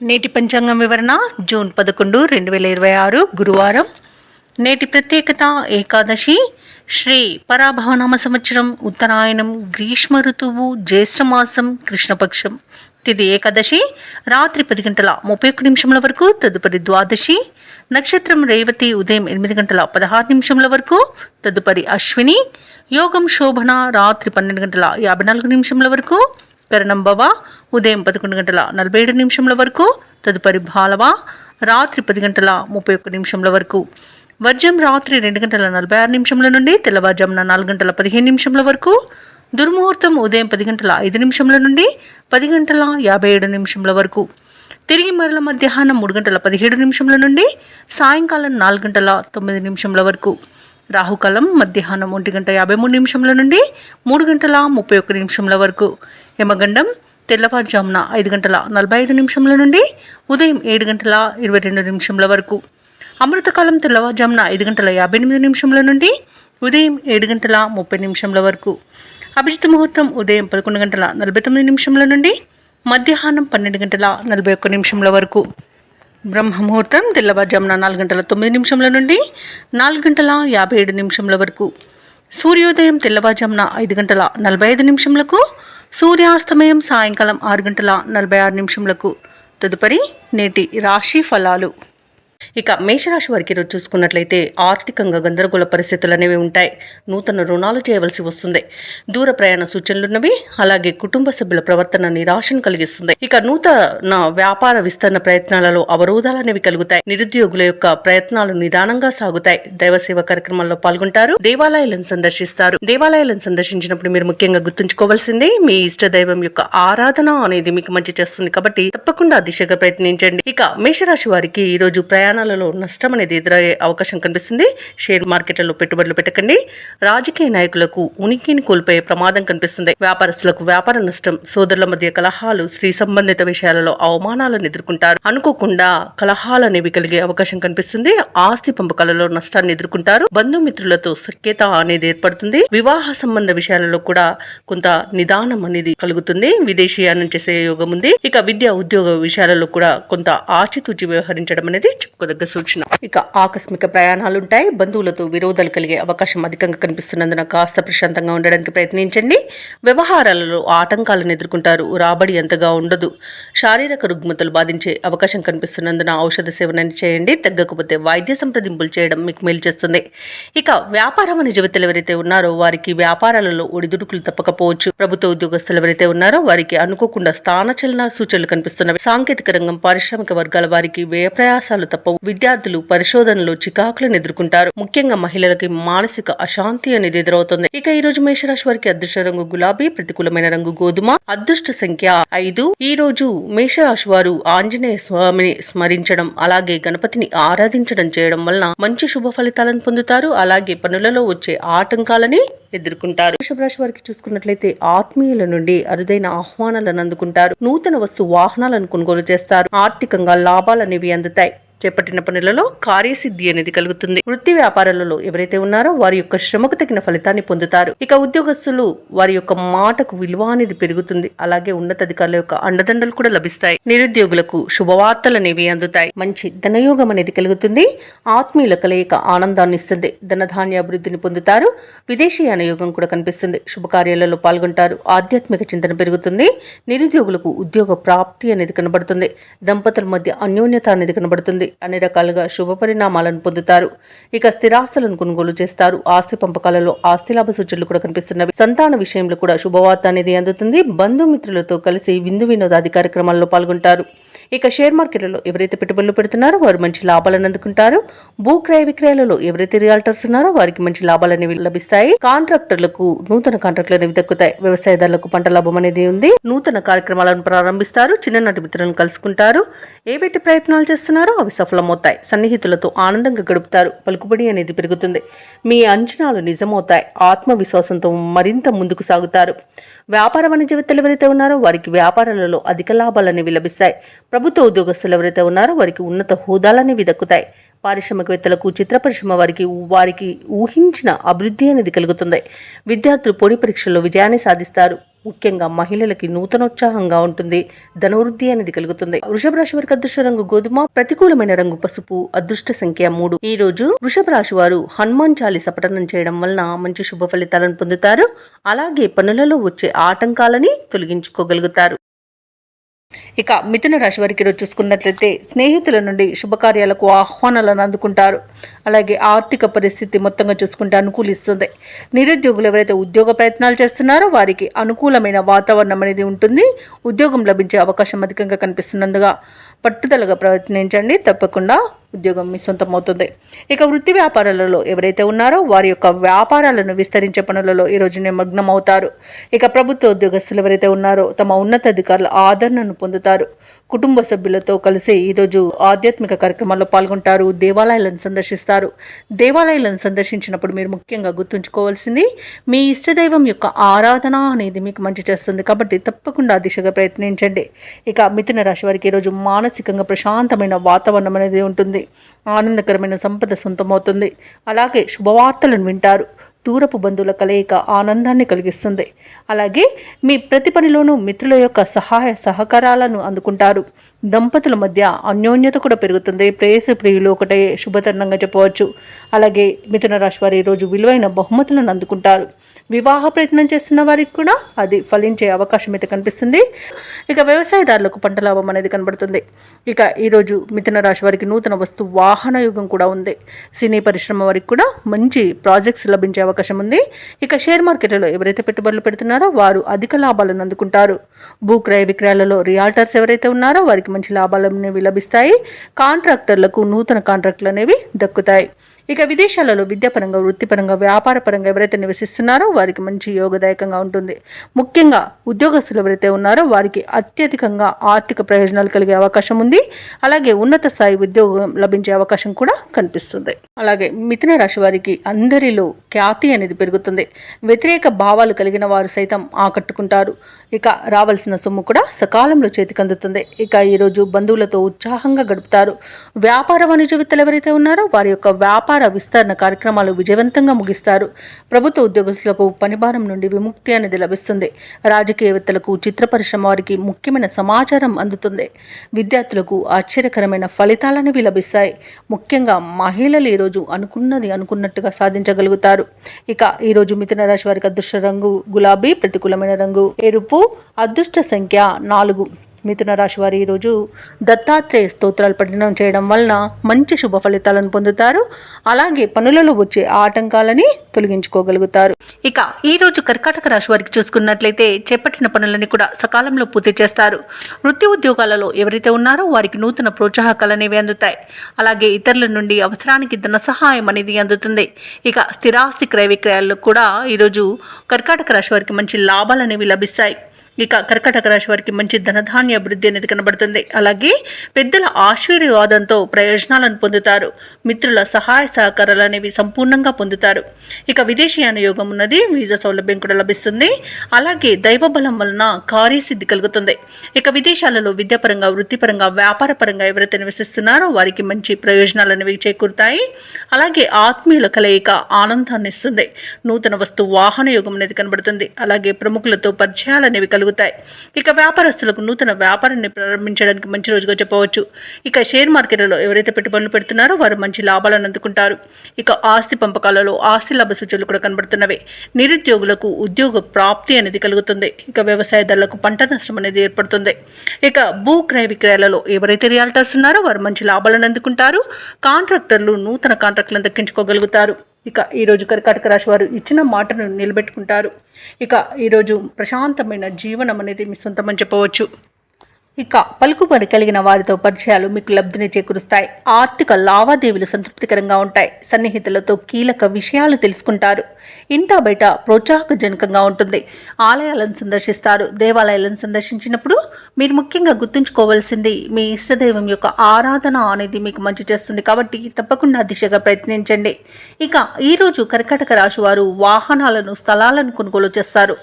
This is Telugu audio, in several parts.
నేటి పంచాంగం వివరణ జూన్ 11, 2026 గురువారం. నేటి ప్రత్యేకత ఏకాదశి. శ్రీ పరాభవనామ సంవత్సరం, ఉత్తరాయణం, గ్రీష్మ ఋతువు, జ్యేష్ఠమాసం, కృష్ణపక్షం. తిథి ఏకాదశి రాత్రి 10:31 వరకు, తదుపరి ద్వాదశి. నక్షత్రం రేవతి ఉదయం 8:16 వరకు, తదుపరి అశ్విని. యోగం శోభన రాత్రి 12:54 వరకు, కరణం భవ ఉదయం 11:47 వరకు, తదుపరి భాలవ రాత్రి 10:31 వరకు. వర్జం రాత్రి 2:46 నుండి తెల్లవారుజామున 4:15 వరకు. దుర్ముహూర్తం ఉదయం 10:05 నుండి 10:57 వరకు. తిరిగి మరల మధ్యాహ్నం 3:17 నుండి సాయంకాలం 4:09 వరకు. రాహుకాలం మధ్యాహ్నం 1:53 నుండి 3:31 వరకు. యమగండం తెల్లవారుజామున 5:45 నుండి ఉదయం 7:22 వరకు. అమృతకాలం తెల్లవారుజామున 5:58 నుండి ఉదయం 7:30 వరకు. అభిజిత్ ముహూర్తం ఉదయం 11:49 నుండి మధ్యాహ్నం 12:41 వరకు. బ్రహ్మముహూర్తం తెల్లవారుజామున 4:09 నుండి 4:57 వరకు. సూర్యోదయం తెల్లవారుజామున 5:45 సూర్యాస్తమయం సాయంకాలం 6:46. తదుపరి నేటి రాశి ఫలాలు. ఇక మేషరాశి వారికి ఈరోజు చూసుకున్నట్లయితే ఆర్థికంగా గందరగోళ పరిస్థితులు అనేవి ఉంటాయి. నూతన రుణాలు చేయవలసి వస్తుంది. దూర ప్రయాణ సూచనలున్నవి. అలాగే కుటుంబ సభ్యుల ప్రవర్తన నిరాశను కలిగిస్తుంది. ఇక నూతన వ్యాపార విస్తరణ ప్రయత్నాలలో అవరోధాలు అనేవి కలుగుతాయి. నిరుద్యోగుల యొక్క ప్రయత్నాలు నిదానంగా సాగుతాయి. దైవ సేవ కార్యక్రమాల్లో పాల్గొంటారు. దేవాలయాలను సందర్శిస్తారు. దేవాలయాలను సందర్శించినప్పుడు మీరు ముఖ్యంగా గుర్తుంచుకోవాల్సింది మీ ఇష్ట దైవం యొక్క ఆరాధన అనేది మీకు మంచి చేస్తుంది. కాబట్టి తప్పకుండా దిశగా ప్రయత్నించండి. ఇక మేషరాశి వారికి ఈ రోజు ప్రయాణాలలో నష్టం అనేది ఎదురయ్యే అవకాశం కనిపిస్తుంది. షేర్ మార్కెట్లలో పెట్టుబడులు పెట్టకండి. రాజకీయ నాయకులకు ఉనికిని కోల్పోయే ప్రమాదం కనిపిస్తుంది. వ్యాపారస్తులకు వ్యాపార నష్టం, సోదరుల మధ్య కలహాలు, స్త్రీ సంబంధిత విషయాలలో అవమానాలను ఎదుర్కొంటారు. అనుకోకుండా కలహాలు అనేవి కలిగే అవకాశం కనిపిస్తుంది. ఆస్తి పంపకాలలో నష్టాన్ని ఎదుర్కొంటారు. బంధుమిత్రులతో సఖ్యత అనేది ఏర్పడుతుంది. వివాహ సంబంధ విషయాలలో కూడా కొంత నిదానం అనేది కలుగుతుంది. విదేశీయానం చేసే యోగం ఉంది. ఇక విద్య ఉద్యోగ విషయాలలో కూడా కొంత ఆచితూచి వ్యవహరించడం అనేది చెప్పుకోదగ్గ సూచన. ఇక ఆకస్మిక ప్రయాణాలు ఉంటాయి. బంధువులతో విరోధాలు కలిగే అవకాశం అధికంగా కనిపిస్తున్నందున కాస్త ప్రశాంతంగా ఉండడానికి ప్రయత్నించండి. వ్యవహారాలలో ఆటంకాలను ఎదుర్కొంటారు. రాబడి అంతగా ఉండదు. శారీరక రుగ్మతలు బాధించే అవకాశం కనిపిస్తున్నందున ఔషధ సేవనని చేయండి. తగ్గకపోతే వైద్య సంప్రదింపులు చేయడం మీకు మేలు చేస్తుంది. ఇక వ్యాపారం అనే జీవితాలు ఎవరైతే ఉన్నారో వారికి వ్యాపారాలలో ఒడిదుడుకులు తప్పకపోవచ్చు. ప్రభుత్వ ఉద్యోగస్తులు ఎవరైతే ఉన్నారో వారికి అనుకోకుండా స్థానచలన సూచనలు కనిపిస్తున్నవి. సాంకేతిక రంగం, పారిశ్రామిక వర్గాల వారికి వ్యయ ప్రయాసాలు తప్పవు. విద్యార్థులు పరిశోధనలో చికాకులను ఎదుర్కొంటారు. ముఖ్యంగా మహిళలకి మానసిక అశాంతి అనేది ఎదురవుతుంది. ఇక ఈ రోజు మేషరాశి వారికి అదృష్ట రంగు గులాబీ, ప్రతికూలమైన రంగు గోధుమ, అదృష్ట సంఖ్య 5. ఈ రోజు మేషరాశి వారు ఆంజనేయ స్వామిని స్మరించడం, అలాగే గణపతిని ఆరాధించడం చేయడం వలన మంచి శుభ ఫలితాలను పొందుతారు. అలాగే పనులలో వచ్చే ఆటంకాలని ఎదుర్కొంటారు. వృషభ రాశి వారికి చూసుకున్నట్లయితే ఆత్మీయుల నుండి అరుదైన ఆహ్వానాలను అందుకుంటారు. నూతన వస్తు వాహనాలను కొనుగోలు చేస్తారు. ఆర్థికంగా లాభాలు అనేవి అందుతాయి. చేపట్టిన పనులలో కార్యసిద్ధి అనేది కలుగుతుంది. వృత్తి వ్యాపారాలలో ఎవరైతే ఉన్నారో వారి యొక్క శ్రమకు తగిన ఫలితాన్ని పొందుతారు. ఇక ఉద్యోగస్తులు వారి యొక్క మాటకు విలువ అనేది పెరుగుతుంది. అలాగే ఉన్నతాధికారుల యొక్క అండదండలు కూడా లభిస్తాయి. నిరుద్యోగులకు శుభవార్తలు అనేవి అందుతాయి. మంచి ధనయోగం అనేది కలుగుతుంది. ఆత్మీయుల కలయిక ఆనందాన్ని ఇస్తుంది. ధనధాన్య అభివృద్ధిని పొందుతారు. విదేశీయాన యోగం కూడా కనిపిస్తుంది. శుభకార్యాలలో పాల్గొంటారు. ఆధ్యాత్మిక చింతన పెరుగుతుంది. నిరుద్యోగులకు ఉద్యోగ ప్రాప్తి అనేది కనబడుతుంది. దంపతుల మధ్య అన్యోన్యత అనేది కనబడుతుంది. అన్ని రకాలుగా శుభ పరిణామాలను పొందుతారు. ఇక స్థిరాస్తులను కొనుగోలు చేస్తారు. ఆస్తి పంపకాలలో ఆస్తి లాభ సూచనలు కూడా కనిపిస్తున్నవి. సంతాన విషయంలో కూడా శుభవార్త అనేది అందుతుంది. బంధుమిత్రులతో కలిసి విందు వినోదాది కార్యక్రమాల్లో పాల్గొంటారు. ఇక షేర్ మార్కెట్లలో ఎవరైతే పెట్టుబడులు పెడుతున్నారో వారు మంచి లాభాలను అందుకుంటారు. భూ క్రయ విక్రయాలలో ఎవరైతే రియాల్టర్స్ ఉన్నారో వారికి మంచి లాభాలు అనేవి లభిస్తాయి. కాంట్రాక్టర్లకు నూతన కాంట్రాక్టులు అనేవి దక్కుతాయి. వ్యవసాయదారులకు పంట లాభం అనేది ఉంది. నూతన కార్యక్రమాలను ప్రారంభిస్తారు. చిన్ననాటి మిత్రులను కలుసుకుంటారు. ఏవైతే ప్రయత్నాలు చేస్తున్నారో అవి సఫలమవుతాయి. సన్నిహితులతో ఆనందంగా గడుపుతారు. పలుకుబడి అనేది పెరుగుతుంది. మీ అంచనాలు నిజమవుతాయి. ఆత్మవిశ్వాసంతో మరింత ముందుకు సాగుతారు. వ్యాపార వాణిజ్య వేత్తలు ఎవరైతే ఉన్నారో వారికి వ్యాపారాలలో అధిక లాభాలు అనేవి లభిస్తాయి. ప్రభుత్వ ఉద్యోగస్తులు ఎవరైతే ఉన్నారో వారికి ఉన్నత హోదాలనేవి దక్కుతాయి. పారిశ్రామికవేత్తలకు, చిత్ర పరిశ్రమ వారికి ఊహించిన అభివృద్ధి అనేది కలుగుతుంది. విద్యార్థులు పోటీ పరీక్షల్లో విజయాన్ని సాధిస్తారు. ముఖ్యంగా మహిళలకి నూతనోత్సాహంగా ఉంటుంది. ధనవృద్ధి అనేది కలుగుతుంది. వృషభ రాశి వారికి అదృష్ట రంగు గోధుమ, ప్రతికూలమైన రంగు పసుపు, అదృష్ట సంఖ్య 3. ఈ రోజు వృషభ రాశి వారు హనుమాన్ చాలీసా పఠనం చేయడం వలన మంచి శుభ ఫలితాలను పొందుతారు. అలాగే పనులలో వచ్చే ఆటంకాలని తొలగించుకోగలుగుతారు. ఇక మిథున రాశి వారికి ఈరోజు చూసుకున్నట్లయితే స్నేహితుల నుండి శుభకార్యాలకు ఆహ్వానాలను అందుకుంటారు. అలాగే ఆర్థిక పరిస్థితి మొత్తంగా చూసుకుంటే అనుకూలిస్తుంది. నిరుద్యోగులు ఎవరైతే ఉద్యోగ ప్రయత్నాలు చేస్తున్నారో వారికి అనుకూలమైన వాతావరణం అనేది ఉంటుంది. ఉద్యోగం లభించే అవకాశం అధికంగా కనిపిస్తున్నందుగా పట్టుదలగా ప్రయత్నించండి. తప్పకుండా ఉద్యోగం మీ సొంతం అవుతుంది. ఇక వృత్తి వ్యాపారాలలో ఎవరైతే ఉన్నారో వారి యొక్క వ్యాపారాలను విస్తరించే పనులలో ఈరోజు నిమగ్నం అవుతారు. ఇక ప్రభుత్వ ఉద్యోగస్తులు ఎవరైతే ఉన్నారో తమ ఉన్నతాధికారుల ఆదరణను పొందుతారు. కుటుంబ సభ్యులతో కలిసి ఈరోజు ఆధ్యాత్మిక కార్యక్రమాల్లో పాల్గొంటారు. దేవాలయాలను సందర్శిస్తారు. దేవాలయాలను సందర్శించినప్పుడు మీరు ముఖ్యంగా గుర్తుంచుకోవాల్సింది మీ ఇష్టదైవం యొక్క ఆరాధన అనేది మీకు మంచి చేస్తుంది. కాబట్టి తప్పకుండా దిశగా ప్రయత్నించండి. ఇక మిథున రాశి వారికి ఈరోజు మానసికంగా ప్రశాంతమైన వాతావరణం అనేది ఉంటుంది. ఆనందకరమైన సంపద సొంతమవుతుంది. అలాగే శుభవార్తలను వింటారు. దూరపు బంధువుల కలయిక ఆనందాన్ని కలిగిస్తుంది. అలాగే మీ ప్రతి పనిలోనూ మిత్రుల యొక్క సహాయ సహకారాలను అందుకుంటారు. దంపతుల మధ్య అన్యోన్యత కూడా పెరుగుతుంది. ప్రేయసి ప్రియులు ఒకటే శుభతరుణంగా చెప్పవచ్చు. అలాగే మిథున రాశి వారు ఈరోజు విలువైన బహుమతులను అందుకుంటారు. వివాహ ప్రయత్నం చేస్తున్న వారికి కూడా అది ఫలించే అవకాశం అయితే కనిపిస్తుంది. ఇక వ్యవసాయదారులకు పంట లాభం అనేది కనబడుతుంది. ఇక ఈరోజు మిథున రాశి వారికి నూతన వస్తు వాహన యుగం కూడా ఉంది. సినీ పరిశ్రమ వారికి కూడా మంచి ప్రాజెక్ట్స్ లభించే అవకాశం ఉంది. ఇక షేర్ మార్కెట్లలో ఎవరైతే పెట్టుబడులు పెడుతున్నారో వారు అధిక లాభాలను అందుకుంటారు. భూ క్రయ విక్రయాలలో రియాల్టర్స్ ఎవరైతే ఉన్నారో వారికి మంచి లాభాలు అనేవి లభిస్తాయి. కాంట్రాక్టర్లకు నూతన కాంట్రాక్టులు అనేవి దక్కుతాయి. ఇక విదేశాలలో విద్యాపరంగా, వృత్తిపరంగా, వ్యాపారపరంగా ఎవరైతే నివసిస్తున్నారో వారికి మంచి యోగదాయకంగా ఉంటుంది. ముఖ్యంగా ఉద్యోగస్తులు ఎవరైతే ఉన్నారో వారికి అత్యధికంగా ఆర్థిక ప్రయోజనాలు కలిగే అవకాశం ఉంది. అలాగే ఉన్నత స్థాయి ఉద్యోగం లభించే అవకాశం కూడా కనిపిస్తుంది. అలాగే మిథున రాశి వారికి అందరిలో ఖ్యాతి అనేది పెరుగుతుంది. వ్యతిరేక భావాలు కలిగిన వారు సైతం ఆకట్టుకుంటారు. ఇక రావాల్సిన సొమ్ము కూడా సకాలంలో చేతికి అందుతుంది. ఇక ఈరోజు బంధువులతో ఉత్సాహంగా గడుపుతారు. వ్యాపార వాణిజ్యవేత్తలు ఎవరైతే ఉన్నారో వారి యొక్క వ్యాపార విస్తరణ కార్యక్రమాలు విజయవంతంగా ముగిస్తారు. ప్రభుత్వ ఉద్యోగస్తులకు పనిభారం నుండి విముక్తి అనేది లభిస్తుంది. రాజకీయవేత్తలకు, చిత్ర పరిశ్రమ వారికి ముఖ్యమైన సమాచారం అందుతుంది. విద్యార్థులకు ఆశ్చర్యకరమైన ఫలితాలనేవి లభిస్తాయి. ముఖ్యంగా మహిళలు ఈరోజు అనుకున్నట్టుగా సాధించగలుగుతారు. ఇక ఈరోజు మిథున రాశి వారికి అదృష్ట రంగు గులాబీ, ప్రతికూలమైన రంగు ఎరుపు, అదృష్ట సంఖ్య 4. మిథున రాశి వారు ఈరోజు దత్తాత్రేయ స్తోత్రాలు పఠనం చేయడం వలన మంచి శుభ ఫలితాలను పొందుతారు. అలాగే పనులలో వచ్చే ఆటంకాలని తొలగించుకోగలుగుతారు. ఇక ఈ రోజు కర్కాటక రాశి వారికి చూసుకున్నట్లయితే చేపట్టిన పనులని కూడా సకాలంలో పూర్తి చేస్తారు. వృత్తి ఉద్యోగాలలో ఎవరైతే ఉన్నారో వారికి నూతన ప్రోత్సాహకాలు అనేవి అందుతాయి. అలాగే ఇతరుల నుండి అవసరానికి ధన సహాయం అనేది అందుతుంది. ఇక స్థిరాస్తి క్రయ విక్రయాల్లో కూడా ఈరోజు కర్కాటక రాశి వారికి మంచి లాభాలు అనేవి లభిస్తాయి. ఇక కర్కాటక రాశి వారికి మంచి ధనధాన్య అభివృద్ధి అనేది కనబడుతుంది. అలాగే పెద్దల ఆశీర్వాదంతో ప్రయోజనాలను పొందుతారు. మిత్రుల సహాయ సహకారాలు అనేవి సంపూర్ణంగా పొందుతారు. ఇక విదేశీయాన యోగం ఉన్నది. వీసా సౌలభ్యం కూడా లభిస్తుంది. అలాగే దైవ బలం వలన కార్యసిద్ధి కలుగుతుంది. ఇక విదేశాలలో విద్యాపరంగా, వృత్తిపరంగా, వ్యాపారపరంగా ఎవరైతే నివసిస్తున్నారో వారికి మంచి ప్రయోజనాలు అనేవి చేకూరుతాయి. అలాగే ఆత్మీయుల కలయిక ఆనందాన్ని ఇస్తుంది. నూతన వస్తు వాహన యోగం అనేది కనబడుతుంది. అలాగే ప్రముఖులతో పరిచయాలు అనేవి కలుగుతాయి. ఇక వ్యాపారస్తులకు నూతన వ్యాపారాన్ని ప్రారంభించడానికి మంచి రోజుగా చెప్పవచ్చు. ఇక షేర్ మార్కెట్లలో ఎవరైతే పెట్టుబడులు పెడుతున్నారో వారు మంచి లాభాలను అందుకుంటారు. ఇక ఆస్తి పంపకాలలో ఆస్తి లాభ సూచనలు కూడా కనబడుతున్నవి. నిరుద్యోగులకు ఉద్యోగ ప్రాప్తి అనేది కలుగుతుంది. ఇక వ్యవసాయదారులకు పంట నష్టం అనేది ఏర్పడుతుంది. ఇక భూ క్రయ విక్రయాలలో ఎవరైతే రియాల్టర్స్ ఉన్నారో వారు మంచి లాభాలను అందుకుంటారు. కాంట్రాక్టర్లు నూతన కాంట్రాక్టులను దక్కించుకోగలుగుతారు. ఇక ఈరోజు కర్కాటక రాశి వారు ఇచ్చిన మాటను నిలబెట్టుకుంటారు. ఇక ఈరోజు ప్రశాంతమైన జీవనం అనేది మీ సొంతమని చెప్పవచ్చు. ఇక పలుకుబడి కలిగిన వారితో పరిచయాలు మీకు లబ్ధిని చేకూరుస్తాయి. ఆర్థిక లావాదేవీలు సంతృప్తికరంగా ఉంటాయి. సన్నిహితులతో కీలక విషయాలు తెలుసుకుంటారు. ఇంటా బయట ప్రోత్సాహకజనకంగా ఉంటుంది. ఆలయాలను సందర్శిస్తారు. దేవాలయాలను సందర్శించినప్పుడు మీరు ముఖ్యంగా గుర్తుంచుకోవాల్సింది మీ ఇష్టదైవం యొక్క ఆరాధన అనేది మీకు మంచి చేస్తుంది. కాబట్టి తప్పకుండా దిశగా ప్రయత్నించండి. ఇక ఈరోజు కర్కాటక రాశి వారు వాహనాలను, స్థలాలను కొనుగోలు చేస్తారు.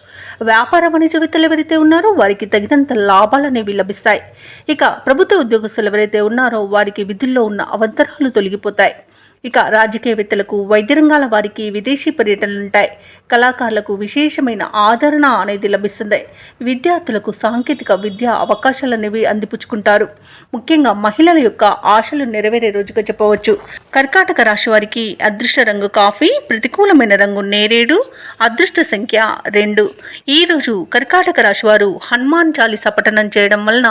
వ్యాపార వాణిజ్యవేత్తలు ఎవరైతే ఉన్నారో వారికి తగినంత లాభాలు అనేవి లభిస్తాయి. ఇక ప్రభుత్వ ఉద్యోగస్తులు ఎవరైతే ఉన్నారో వారికి విధుల్లో ఉన్న అవంతరాలు తొలగిపోతాయి. ఇక రాజకీయవేత్తలకు, వైద్య రంగాల వారికి విదేశీ పర్యటనలుంటాయి. కళాకారులకు విశేషమైన ఆదరణ అనేది లభిస్తుంది. విద్యార్థులకు సాంకేతిక విద్యా అవకాశాలు అనేవి అందిపుచ్చుకుంటారు. ముఖ్యంగా మహిళల యొక్క ఆశలు నెరవేరే రోజుగా చెప్పవచ్చు. కర్కాటక రాశి వారికి అదృష్ట రంగు కాఫీ, ప్రతికూలమైన రంగు నేరేడు, అదృష్ట సంఖ్య 2. ఈరోజు కర్కాటక రాశి వారు హనుమాన్ చాలీసా పఠనం చేయడం వలన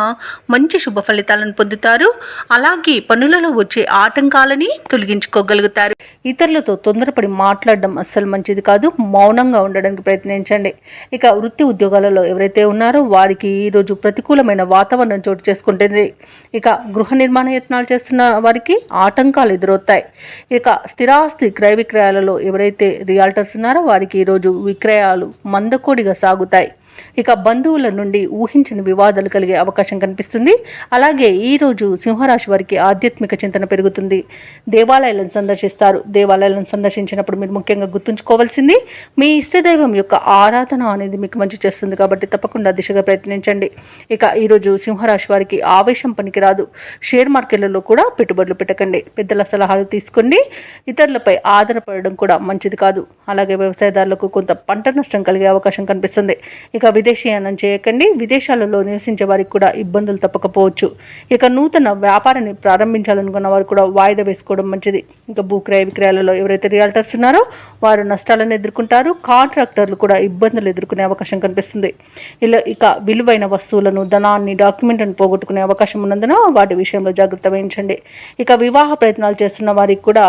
మంచి శుభ ఫలితాలను పొందుతారు. అలాగే పనులలో వచ్చే ఆటంకాలని తొలగించుకోగలుగుతారు. ఇతరులతో తొందరపడి మాట్లాడడం అస్సలు మంచిది కాదు. మౌనంగా ఉండడానికి ప్రయత్నించండి. ఇక వృత్తి ఉద్యోగాలలో ఎవరైతే ఉన్నారో వారికి ఈరోజు ప్రతికూలమైన వాతావరణం చోటు చేసుకుంటుంది. ఇక గృహ నిర్మాణ యత్నాలు చేస్తున్న వారికి ఆటంకాలు ఎదురవుతాయి. ఇక స్థిరాస్తి క్రయ విక్రయాలలో ఎవరైతే రియాల్టర్స్ ఉన్నారో వారికి ఈరోజు విక్రయాలు మందకోడిగా సాగుతాయి. ఇక బంధువుల నుండి ఊహించని వివాదాలు కలిగే అవకాశం కనిపిస్తుంది. అలాగే ఈరోజు సింహరాశి వారికి ఆధ్యాత్మిక చింతన పెరుగుతుంది. దేవాలయాలను సందర్శిస్తారు. దేవాలయాలను సందర్శించినప్పుడు మీరు ముఖ్యంగా గుర్తుంచుకోవాల్సింది మీ ఇష్టదైవం యొక్క ఆరాధన అనేది మీకు మంచి చేస్తుంది కాబట్టి తప్పకుండా దిశగా ప్రయత్నించండి. ఇక ఈరోజు సింహరాశి వారికి ఆవేశం పనికిరాదు. షేర్ మార్కెట్లలో కూడా పెట్టుబడులు పెట్టకండి. పెద్దల సలహాలు తీసుకోండి. ఇతరులపై ఆధారపడడం కూడా మంచిది కాదు. అలాగే వ్యవసాయదారులకు కొంత పంట నష్టం కలిగే అవకాశం కనిపిస్తుంది. ఇక విదేశీయానం చేయకండి. విదేశాలలో నివసించే వారికి కూడా ఇబ్బందులు తప్పకపోవచ్చు. ఇక నూతన వ్యాపారాన్ని ప్రారంభించాలనుకున్న వారు కూడా వాయిదా వేసుకోవడం మంచిది. ఇక భూక్రయ విక్రయాలలో ఎవరైతే రియాల్టర్స్ ఉన్నారో వారు నష్టాలను ఎదుర్కొంటారు. కాంట్రాక్టర్లు కూడా ఇబ్బందులు ఎదుర్కొనే అవకాశం కనిపిస్తుంది. ఇక విలువైన వస్తువులను, ధనాన్ని, డాక్యుమెంట్లను పోగొట్టుకునే అవకాశం ఉన్నందున వాటి విషయంలో జాగ్రత్త వహించండి. ఇక వివాహ ప్రయత్నాలు చేస్తున్న వారికి కూడా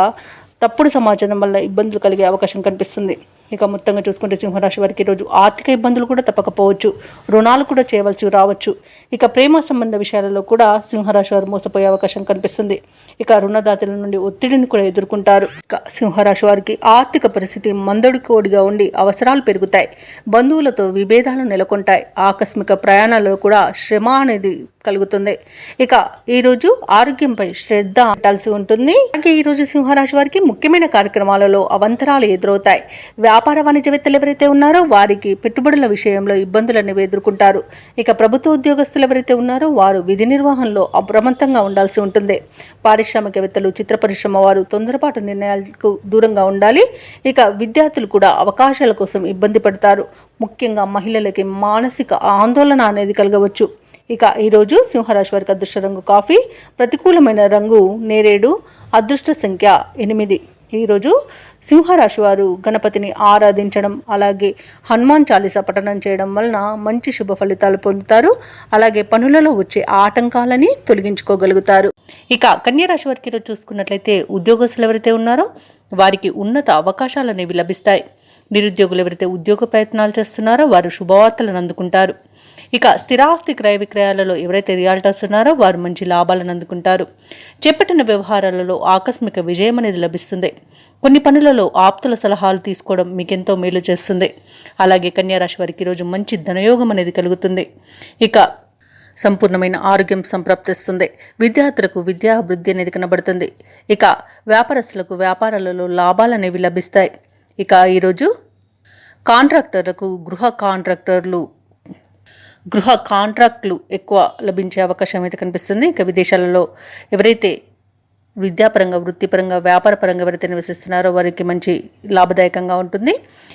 తప్పుడు సమాచారం వల్ల ఇబ్బందులు కలిగే అవకాశం కనిపిస్తుంది. ఇక మొత్తంగా చూసుకుంటే సింహరాశి వారికి ఈరోజు ఆర్థిక ఇబ్బందులు కూడా తప్పకపోవచ్చు. రుణాలు కూడా చేయవలసి రావచ్చు. ఇక ప్రేమ సంబంధ విషయాలలో కూడా సింహరాశి వారు మోసపోయే అవకాశం కనిపిస్తుంది. ఇక రుణదాతల నుండి ఒత్తిడిని కూడా ఎదుర్కొంటారు. ఇక సింహరాశి వారికి ఆర్థిక పరిస్థితి మందడికోడిగా ఉండి అవసరాలు పెరుగుతాయి. బంధువులతో విభేదాలు నెలకొంటాయి. ఆకస్మిక ప్రయాణాలలో కూడా శ్రమ అనేది కలుగుతుంది. ఇక ఈరోజు ఆరోగ్యంపై శ్రద్ధ పెట్టాల్సి ఉంటుంది. అలాగే ఈరోజు సింహరాశి వారికి ముఖ్యమైన కార్యక్రమాలలో అవంతరాలు ఎదురవుతాయి. వ్యాపార వాణిజ్యవేత్తలు ఎవరైతే ఉన్నారో వారికి పెట్టుబడుల విషయంలో ఇబ్బందులు అనేవి ఎదుర్కొంటారు. ఇక ప్రభుత్వ ఉద్యోగస్తులు ఎవరైతే ఉన్నారో వారు విధి నిర్వహణలో అప్రమత్తంగా ఉండాల్సి ఉంటుంది. పారిశ్రామికవేత్తలు, చిత్ర పరిశ్రమ వారు తొందరపాటు నిర్ణయాలకు దూరంగా ఉండాలి. ఇక విద్యార్థులు కూడా అవకాశాల కోసం ఇబ్బంది పడతారు. ముఖ్యంగా మహిళలకి మానసిక ఆందోళన అనేది కలగవచ్చు. ఇక ఈరోజు సింహరాశి వారికి అదృష్ట రంగు కాఫీ, ప్రతికూలమైన రంగు నేరేడు, అదృష్ట సంఖ్య 8. ఈరోజు సింహరాశి వారు గణపతిని ఆరాధించడం, అలాగే హనుమాన్ చాలీసా పఠనం చేయడం వలన మంచి శుభ ఫలితాలు పొందుతారు. అలాగే పనులలో వచ్చే ఆటంకాలని తొలగించుకోగలుగుతారు. ఇక కన్యరాశి వారికి ఈరోజు చూసుకున్నట్లయితే ఉద్యోగస్తులు ఎవరైతే ఉన్నారో వారికి ఉన్నత అవకాశాలు అనేవి లభిస్తాయి. నిరుద్యోగులు ఎవరైతే ఉద్యోగ ప్రయత్నాలు చేస్తున్నారో వారు శుభవార్తలను అందుకుంటారు. ఇక స్థిరాస్తి క్రయ విక్రయాలలో ఎవరైతే రియాల్టర్స్ ఉన్నారో వారు మంచి లాభాలను అందుకుంటారు. చేపట్టిన వ్యవహారాలలో ఆకస్మిక విజయం అనేది లభిస్తుంది. కొన్ని పనులలో ఆప్తుల సలహాలు తీసుకోవడం మీకెంతో మేలు చేస్తుంది. అలాగే కన్యారాశి వారికి ఈరోజు మంచి ధనయోగం అనేది కలుగుతుంది. ఇక సంపూర్ణమైన ఆరోగ్యం సంప్రాప్తిస్తుంది. విద్యార్థులకు విద్యా అభివృద్ధి అనేది కనబడుతుంది. ఇక వ్యాపారస్తులకు వ్యాపారాలలో లాభాలు అనేవి లభిస్తాయి. ఇక ఈరోజు కాంట్రాక్టర్లకు గృహ కాంట్రాక్టులు ఎక్కువ లభించే అవకాశం అయితే కనిపిస్తుంది. ఇక విదేశాలలో ఎవరైతే విద్యాపరంగా, వృత్తిపరంగా, వ్యాపారపరంగా ఎవరైతే నివసిస్తున్నారో వారికి మంచి లాభదాయకంగా ఉంటుంది.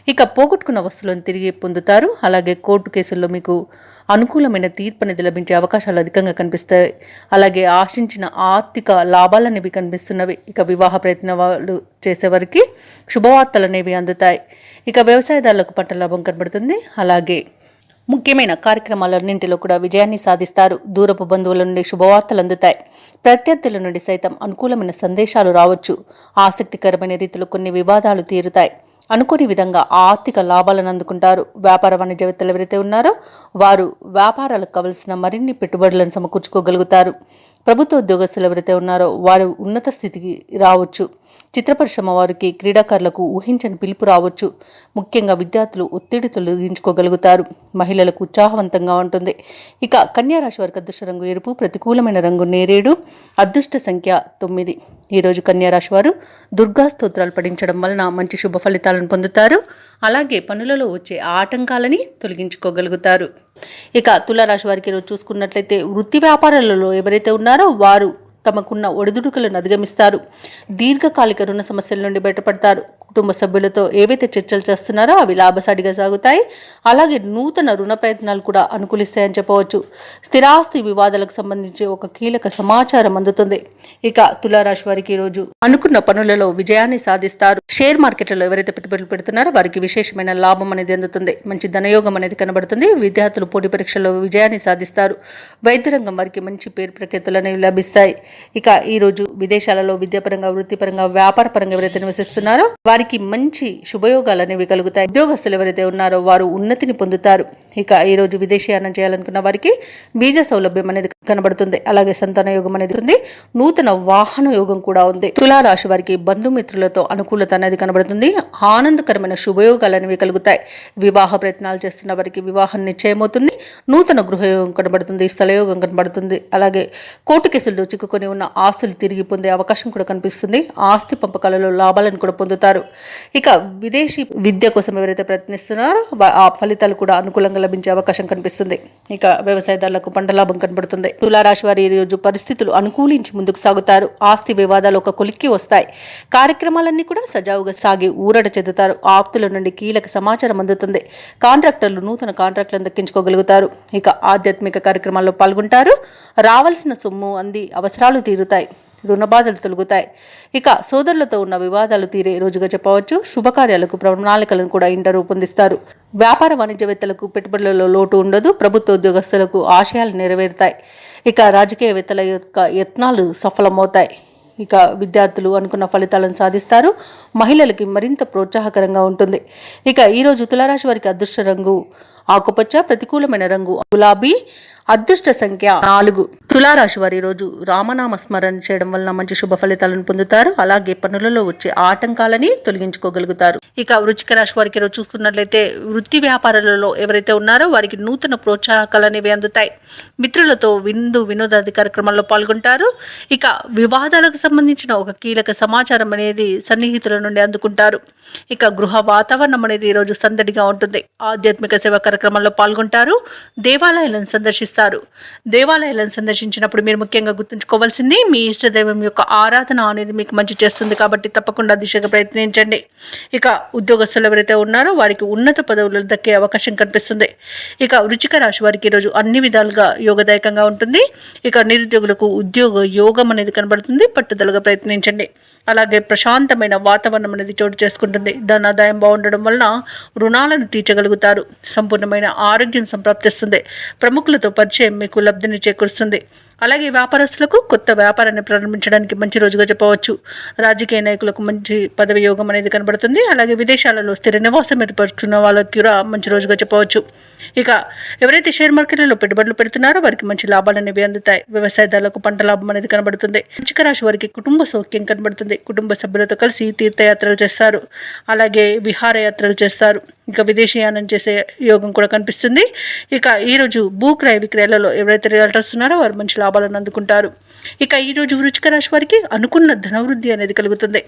ఇక పోగొట్టుకున్న వస్తువులను తిరిగి పొందుతారు. అలాగే కోర్టు కేసుల్లో మీకు అనుకూలమైన తీర్పు అనేది లభించే అవకాశాలు అధికంగా కనిపిస్తాయి. అలాగే ఆశించిన ఆర్థిక లాభాలు అనేవి కనిపిస్తున్నవి. ఇక వివాహ ప్రయత్నాలు చేసేవారికి శుభవార్తలు అనేవి అందుతాయి. ఇక వ్యవసాయదారులకు పంట లాభం కనబడుతుంది. అలాగే ముఖ్యమైన కార్యక్రమాలన్నింటిలో కూడా విజయాన్ని సాధిస్తారు. దూరపు బంధువుల నుండి శుభవార్తలు అందుతాయి. ప్రత్యర్థుల నుండి సైతం అనుకూలమైన సందేశాలు రావచ్చు. ఆసక్తికరమైన రీతిలో కొన్ని వివాదాలు తీరుతాయి. అనుకోని విధంగా ఆర్థిక లాభాలను అందుకుంటారు. వ్యాపార వాణిజ్యవేత్తలు ఎవరైతే ఉన్నారో వారు వ్యాపారాలకు కావలసిన మరిన్ని పెట్టుబడులను సమకూర్చుకోగలుగుతారు. ప్రభుత్వ ఉద్యోగస్తులు ఎవరైతే ఉన్నారో వారు ఉన్నత స్థితికి రావచ్చు. చిత్ర పరిశ్రమ వారికి క్రీడాకారులకు ఊహించని పిలుపు రావచ్చు. ముఖ్యంగా విద్యార్థులు ఒత్తిడి తొలగించుకోగలుగుతారు. మహిళలకు ఉత్సాహవంతంగా ఉంటుంది. ఇక కన్యా రాశి వారికి అదృష్ట రంగు ఎరుపు, ప్రతికూలమైన రంగు నేరేడు, అదృష్ట సంఖ్య 9. ఈరోజు కన్యా రాశి వారు దుర్గా స్తోత్రాలు పఠించడం వలన మంచి శుభ ఫలితాలను పొందుతారు. అలాగే పనులలో వచ్చే ఆటంకాలని తొలగించుకోగలుగుతారు. ఇక తులారాశి వారికి ఈరోజు చూసుకున్నట్లయితే వృత్తి వ్యాపారాలలో ఎవరైతే ఉన్నారో వారు తమకున్న ఒడిదుడుకులను అధిగమిస్తారు. దీర్ఘకాలిక రుణ సమస్యల నుండి బయటపడతారు. కుటుంబ సభ్యులతో ఏవైతే చర్చలు చేస్తున్నారో అవి లాభసాటిగా సాగుతాయి. అలాగే నూతన రుణ ప్రయత్నాలు కూడా అనుకూలిస్తాయని చెప్పవచ్చు. స్థిరాస్తి వివాదాలకు సంబంధించి ఒక కీలక సమాచారం అందుతుంది. ఇక తులారాశి వారికి ఈరోజు అనుకున్న పనులలో విజయాన్ని సాధిస్తారు. షేర్ మార్కెట్లలో ఎవరైతే పెట్టుబడులు పెడుతున్నారో వారికి విశేషమైన లాభం అనేది అందుతుంది. మంచి ధనయోగం అనేది కనబడుతుంది. విద్యార్థులు పోటీ పరీక్షల్లో విజయాన్ని సాధిస్తారు. వైద్య రంగం వారికి మంచి పేరు ప్రఖ్యాతులు అనేవి లభిస్తాయి. ఇక ఈరోజు విదేశాలలో విద్యాపరంగా, వృత్తిపరంగా, వ్యాపార పరంగా ఎవరైతే నివసిస్తున్నారో వారికి మంచి శుభయోగాలు అనేవి కలుగుతాయి. ఉద్యోగస్తులు ఎవరైతే ఉన్నారో వారు ఉన్నతిని పొందుతారు. ఇక ఈరోజు విదేశీయానం చేయాలనుకున్న వారికి వీసా సౌలభ్యం అనేది కనబడుతుంది. అలాగే సంతాన యోగం అనేది ఉంది. నూతన వాహన యోగం కూడా ఉంది. తులారాశి వారికి బంధుమిత్రులతో అనుకూలత అనేది కనబడుతుంది. ఆనందకరమైన శుభయోగాలు అనేవి కలుగుతాయి. వివాహ ప్రయత్నాలు చేస్తున్న వారికి వివాహం నిశ్చయమవుతుంది. నూతన గృహయోగం కనబడుతుంది. స్థలయోగం కనబడుతుంది. అలాగే కోర్టు కేసుల్లో చిక్కుకొని ఉన్న ఆస్తులు తిరిగి పొందే అవకాశం కూడా కనిపిస్తుంది. ఆస్తి పంపకాలలో లాభాలను కూడా పొందుతారు. ఇక విదేశీ విద్య కోసం ఎవరైతే ప్రయత్నిస్తున్నారో ఆ ఫలితాలు కూడా అనుకూలంగా లభించే అవకాశం కనిపిస్తుంది. ఇక వ్యవసాయదారులకు పంట లాభం కనబడుతుంది. తులారాశి వారి ఈ రోజు పరిస్థితులు అనుకూలించి ముందుకు సాగుతారు. ఆస్తి వివాదాలు ఒక కొలిక్కి వస్తాయి. కార్యక్రమాలన్నీ కూడా సజావుగా సాగి ఊరట చెందుతారు. ఆప్తుల నుండి కీలక సమాచారం అందుతుంది. కాంట్రాక్టర్లు నూతన కాంట్రాక్టులను దక్కించుకోగలుగుతారు. ఇక ఆధ్యాత్మిక కార్యక్రమాల్లో పాల్గొంటారు. రావాల్సిన సొమ్ము అంది అవసరాలు తీరుతాయి. రుణబాధలు తొలగుతాయి. ఇక సోదరులతో ఉన్న వివాదాలు తీరే రోజుగా చెప్పవచ్చు. శుభకార్యాలకు ప్రణాళికలను కూడా ఇంట రూపొందిస్తారు. వ్యాపార వాణిజ్యవేత్తలకు పెట్టుబడులలో లోటు ఉండదు. ప్రభుత్వ ఉద్యోగస్తులకు ఆశయాలు నెరవేరుతాయి. ఇక రాజకీయవేత్తల యొక్క యత్నాలు సఫలమవుతాయి. ఇక విద్యార్థులు అనుకున్న ఫలితాలను సాధిస్తారు. మహిళలకి మరింత ప్రోత్సాహకరంగా ఉంటుంది. ఇక ఈరోజు తులారాశి వారికి అదృష్ట రంగు ఆకుపచ్చ, ప్రతికూలమైన రంగు గులాబీ, అదృష్ట సంఖ్య 4. తులారాశి వారి రోజు రామనామ స్మరణ చేయడం వలన మంచి శుభ ఫలితాలను పొందుతారు. అలాగే పనులలో వచ్చే ఆటంకాలని తొలగించుకోగలుగుతారు. ఇక వృశ్చిక రాశి వారికి ఈరోజు చూసుకున్నట్లయితే వృత్తి వ్యాపారాలలో ఎవరైతే ఉన్నారో వారికి నూతన ప్రోత్సాహకాలు అనేవి అందుతాయి. మిత్రులతో వినోదాది కార్యక్రమాల్లో పాల్గొంటారు. ఇక వివాదాలకు సంబంధించిన ఒక కీలక సమాచారం అనేది సన్నిహితుల నుండి అందుకుంటారు. ఇక గృహ వాతావరణం అనేది ఈరోజు సందడిగా ఉంటుంది. ఆధ్యాత్మిక సేవా కార్యక్రమాల్లో పాల్గొంటారు. దేవాలయాలను సందర్శిస్తారు. దేవాలయాలను సందర్శించినప్పుడు మీరు ముఖ్యంగా గుర్తుంచుకోవాల్సింది మీ ఇష్టదైవం యొక్క ఆరాధన అనేది మీకు మంచి చేస్తుంది. కాబట్టి తప్పకుండా దిశగా ప్రయత్నించండి. ఇక ఉద్యోగస్తులు ఎవరైతే ఉన్నారో వారికి ఉన్నత పదవులు దక్కే అవకాశం కనిపిస్తుంది. ఇక వృశ్చిక రాశి వారికి ఈరోజు అన్ని విధాలుగా యోగదాయకంగా ఉంటుంది. ఇక నిరుద్యోగులకు ఉద్యోగ యోగం అనేది కనబడుతుంది. పట్టుదలగా ప్రయత్నించండి. అలాగే ప్రశాంతమైన వాతావరణం అనేది చోటు చేసుకుంటుంది. ధనాదాయం బాగుండడం వలన రుణాలను తీర్చగలుగుతారు. సంపూర్ణమైన ఆరోగ్యం సంప్రాప్తిస్తుంది. ప్రముఖులతో పరిచయం మీకు లబ్ధిని చేకూరుస్తుంది. అలాగే వ్యాపారస్తులకు కొత్త వ్యాపారాన్ని ప్రారంభించడానికి మంచి రోజుగా చెప్పవచ్చు. రాజకీయ నాయకులకు మంచి పదవి యోగం అనేది కనబడుతుంది. అలాగే విదేశాలలో స్థిర నివాసం ఏర్పరుచుకున్న వాళ్ళకి కూడా మంచి రోజుగా చెప్పవచ్చు. ఇక ఎవరైతే షేర్ మార్కెట్లలో పెట్టుబడులు పెడుతున్నారో వారికి మంచి లాభాలు అనేవి అందుతాయి. వ్యవసాయదారులకు పంట లాభం అనేది కనబడుతుంది. వృశ్చిక రాశి వారికి కుటుంబ సౌఖ్యం కనబడుతుంది. కుటుంబ సభ్యులతో కలిసి తీర్థయాత్రలు చేస్తారు. అలాగే విహారయాత్రలు చేస్తారు. ఇక విదేశీయానం చేసే యోగం కూడా కనిపిస్తుంది. ఇక ఈరోజు భూక్రయ విక్రయాలలో ఎవరైతే రియల్టర్స్ ఉన్నారో వారు మంచి లాభాలను అందుకుంటారు. ఇక ఈరోజు వృశ్చిక రాశి వారికి అనుకున్న ధనవృద్ధి అనేది కలుగుతుంది.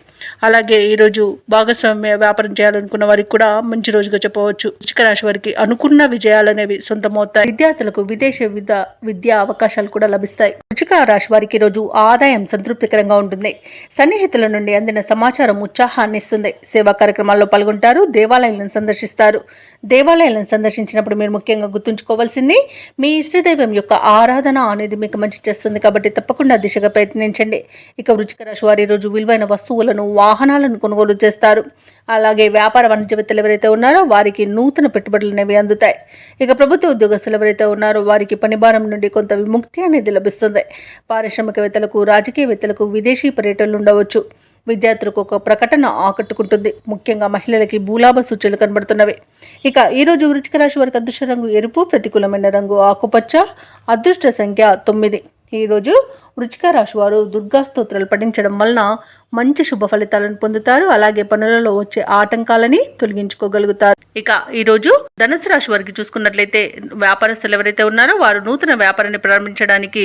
అలాగే ఈరోజు భాగస్వామ్య వ్యాపారం చేయాలనుకున్న వారికి కూడా మంచి రోజుగా చెప్పవచ్చు. వృశ్చిక రాశి వారికి అనుకున్న విజయాలు అనేవి సొంతమవుతాయి. విద్యార్థులకు విదేశ విద్యా అవకాశాలు కూడా లభిస్తాయి. వృశ్చిక రాశి వారికి ఈరోజు ఆదాయం సంతృప్తికరంగా ఉంటుంది. సన్నిహితుల నుండి అందిన సమాచారం ఉత్సాహాన్ని ఇస్తుంది. సేవా కార్యక్రమాల్లో పాల్గొంటారు. దేవాలయాలను సందర్శిస్తారు. దేవాలయాలను సందర్శించినప్పుడు మీరు ముఖ్యంగా గుర్తుంచుకోవాల్సింది మీ ఇష్టదైవం యొక్క ఆరాధన అనేది మీకు మంచి చేస్తుంది. కాబట్టి తప్పకుండా దిశగా ప్రయత్నించండి. ఇక వృశ్చిక రాశి వారి రోజు విలువైన వస్తువులను, వాహనాలను కొనుగోలు చేస్తారు. అలాగే వ్యాపార వాణిజ్యవేత్తలు ఎవరైతే ఉన్నారో వారికి నూతన పెట్టుబడులు అనేవి అందుతాయి. ఇక ప్రభుత్వ ఉద్యోగస్తులు ఎవరైతే ఉన్నారో వారికి పని భారం నుండి కొంత విముక్తి అనేది లభిస్తుంది. పారిశ్రామికవేత్తలకు, రాజకీయవేత్తలకు విదేశీ పర్యటనలు ఉండవచ్చు. విద్యార్థులకు ఒక ప్రకటన ఆకట్టుకుంటుంది. ముఖ్యంగా మహిళలకి భూలాభ సూచనలు కనబడుతున్నవి. ఇక ఈరోజు వృశ్చిక రాశి వారికి అదృష్ట రంగు ఎరుపు, ప్రతికూలమైన రంగు ఆకుపచ్చ, అదృష్ట సంఖ్య 9. ఈరోజు వృశ్చిక రాశి వారు దుర్గా స్తోత్రాలు పఠించడం వలన మంచి శుభ ఫలితాలను పొందుతారు. అలాగే పనులలో వచ్చే ఆటంకాలని తొలగించుకోగలుగుతారు. ఇక ఈరోజు ధనుసు రాశి వారికి చూసుకున్నట్లయితే వ్యాపారస్తులు ఎవరైతే ఉన్నారో వారు నూతన వ్యాపారాన్ని ప్రారంభించడానికి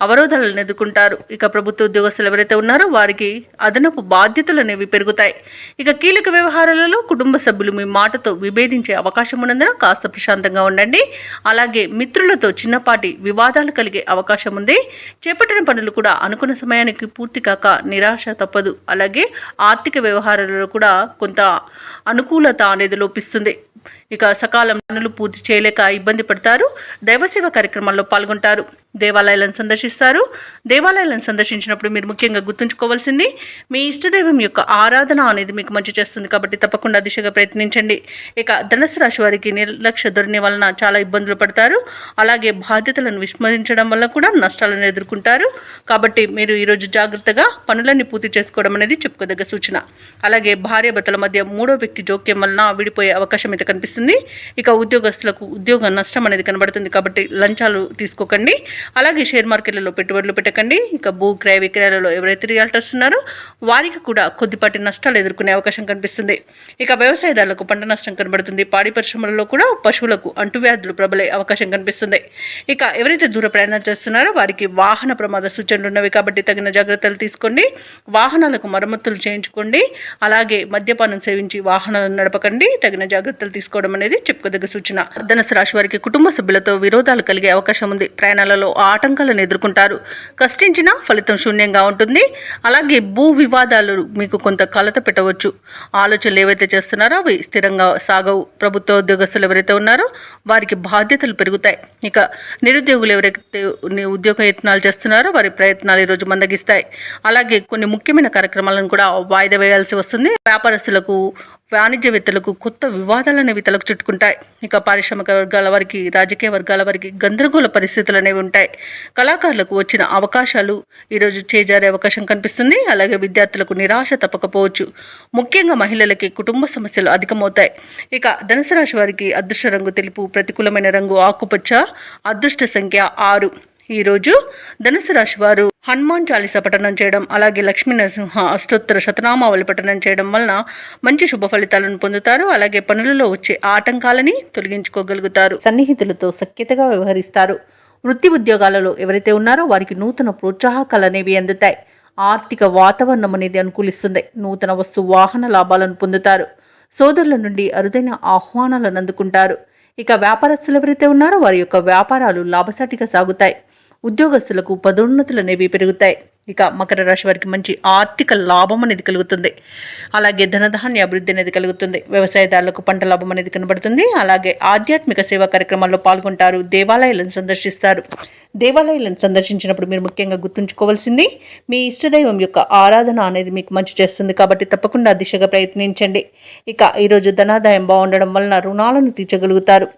అవరోధాలను ఎదుర్కొంటారు. ఇక ప్రభుత్వ ఉద్యోగస్తులు ఎవరైతే ఉన్నారో వారికి అదనపు బాధ్యతలు అనేవి పెరుగుతాయి. ఇక కీలక వ్యవహారాలలో కుటుంబ సభ్యులు మీ మాటతో విభేదించే అవకాశం ఉన్నందున కాస్త ప్రశాంతంగా ఉండండి. అలాగే మిత్రులతో చిన్నపాటి వివాదాలు కలిగే అవకాశం ఉంది. చేపట్టిన పనులు కూడా అనుకున్న సమయానికి పూర్తి కాక నిరాశ తప్పదు. అలాగే ఆర్థిక వ్యవహారాలలో కూడా కొంత అనుకూలత అనేది లోపిస్తుంది. ఇక సకాలం పనులు పూర్తి చేయలేక ఇబ్బంది పడతారు. దైవసేవ కార్యక్రమాల్లో పాల్గొంటారు. దేవాలయాలను సందర్శిస్తారు. దేవాలయాలను సందర్శించినప్పుడు మీరు ముఖ్యంగా గుర్తుంచుకోవాల్సింది మీ ఇష్టదైవం యొక్క ఆరాధన అనేది మీకు మంచి చేస్తుంది. కాబట్టి తప్పకుండా దిశగా ప్రయత్నించండి. ఇక ధనుసు రాశి వారికి నిర్లక్ష్య ధోరణి వలన చాలా ఇబ్బందులు పడతారు. అలాగే బాధ్యతలను విస్మరించడం వల్ల కూడా నష్టాలను ఎదుర్కొంటారు. కాబట్టి మీరు ఈరోజు జాగ్రత్తగా పనులన్నీ పూర్తి చేసుకోవడం అనేది చెప్పుకోదగ్గ సూచన. అలాగే భార్యాభర్తల మధ్య మూడో వ్యక్తి జోక్యం వలన విడిపోయే అవకాశం అయితే కనిపిస్తుంది. ఇక ఉద్యోగస్తులకు ఉద్యోగ నష్టం అనేది కనబడుతుంది. కాబట్టి లంచాలు తీసుకోకండి. అలాగే షేర్ మార్కెట్లలో పెట్టుబడులు పెట్టకండి. ఇక భూ క్రయ విక్రయాలలో ఎవరైతే రియాల్టర్స్ ఉన్నారో వారికి కూడా కొద్దిపాటి నష్టాలు ఎదుర్కొనే అవకాశం కనిపిస్తుంది. ఇక వ్యవసాయదారులకు పంట నష్టం కనబడుతుంది. పాడి పరిశ్రమలలో కూడా పశువులకు అంటువ్యాధులు ప్రబలే అవకాశం కనిపిస్తుంది. ఇక ఎవరైతే దూర ప్రయాణాలు చేస్తున్నారో వారికి వాహన ప్రమాద సూచనలు ఉన్నవి. కాబట్టి తగిన జాగ్రత్తలు తీసుకోండి. వాహనాలకు మరమ్మతులు చేయించుకోండి. అలాగే మద్యపానం సేవించి వాహనాలను నడపకండి. తగిన జాగ్రత్తలు తీసుకోవడం అనేది చెప్పుకోదగ్గ సూచన. ధనుసు రాశి వారికి కుటుంబ సభ్యులతో విరోధాలు కలిగే అవకాశం ఉంది. ప్రయాణాలలో ఆటంకాలను ఎదుర్కొంటారు. కష్టించిన ఫలితం శూన్యంగా ఉంటుంది. అలాగే భూ వివాదాలు మీకు కొంత కలత పెట్టవచ్చు. ఆలోచనలు ఏవైతే చేస్తున్నారో అవి స్థిరంగా సాగవు. ప్రభుత్వ ఉద్యోగస్తులు ఎవరైతే ఉన్నారో వారికి బాధ్యతలు పెరుగుతాయి. ఇక నిరుద్యోగులు ఎవరైతే ఉద్యోగ యత్నాలు చేస్తున్నారో వారి ప్రయత్నాలు ఈరోజు మందగిస్తాయి. అలాగే కొన్ని ముఖ్యమైన కార్యక్రమాలను కూడా వాయిదా వేయాల్సి వస్తుంది. వ్యాపారస్తులకు వాణిజ్యవేత్తలకు కొత్త వివాదాలు అనేవి తలకు చుట్టుకుంటాయి. ఇక పారిశ్రామిక వర్గాల వారికి రాజకీయ వర్గాల వారికి గందరగోళ పరిస్థితులు అనేవి ఉంటాయి. కళాకారులకు వచ్చిన అవకాశాలు ఈరోజు చేజారే అవకాశం కనిపిస్తుంది. అలాగే విద్యార్థులకు నిరాశ తప్పకపోవచ్చు. ముఖ్యంగా మహిళలకి కుటుంబ సమస్యలు అధికమవుతాయి. ఇక ధనుసు రాశి వారికి అదృష్ట రంగు తెలుపు, ప్రతికూలమైన రంగు ఆకుపచ్చ, అదృష్ట సంఖ్య 6. ఈరోజు ధనుసు రాశి వారు హనుమాన్ చాలీసా పఠనం చేయడం, అలాగే లక్ష్మీ నరసింహ అష్టోత్తర శతనామావళి పఠనం చేయడం వలన మంచి శుభ ఫలితాలను పొందుతారు. అలాగే పనులలో వచ్చే ఆటంకాలని తొలగించుకోగలుగుతారు. సన్నిహితులతో సఖ్యతగా వ్యవహరిస్తారు. వృత్తి ఉద్యోగాలలో ఎవరైతే ఉన్నారో వారికి నూతన ప్రోత్సాహకాలు అనేవి అందుతాయి. ఆర్థిక వాతావరణం అనేది అనుకూలిస్తుంది. నూతన వస్తు వాహన లాభాలను పొందుతారు. సోదరుల నుండి అరుదైన ఆహ్వానాలను అందుకుంటారు. ఇక వ్యాపారస్తులు ఎవరైతే ఉన్నారో వారి యొక్క వ్యాపారాలు లాభసాటిగా సాగుతాయి. ఉద్యోగస్తులకు పదోన్నతులు అనేవి పెరుగుతాయి. ఇక మకర రాశి వారికి మంచి ఆర్థిక లాభం అనేది కలుగుతుంది. అలాగే ధనధాన్య అభివృద్ధి అనేది కలుగుతుంది. వ్యవసాయదారులకు పంట లాభం అనేది కనబడుతుంది. అలాగే ఆధ్యాత్మిక సేవా కార్యక్రమాల్లో పాల్గొంటారు. దేవాలయాలను సందర్శిస్తారు. దేవాలయాలను సందర్శించినప్పుడు మీరు ముఖ్యంగా గుర్తుంచుకోవాల్సింది మీ ఇష్టదైవం యొక్క ఆరాధన అనేది మీకు మంచి చేస్తుంది. కాబట్టి తప్పకుండా దిశగా ప్రయత్నించండి. ఇక ఈరోజు ధనాదాయం బాగుండడం వలన రుణాలను తీర్చగలుగుతారు.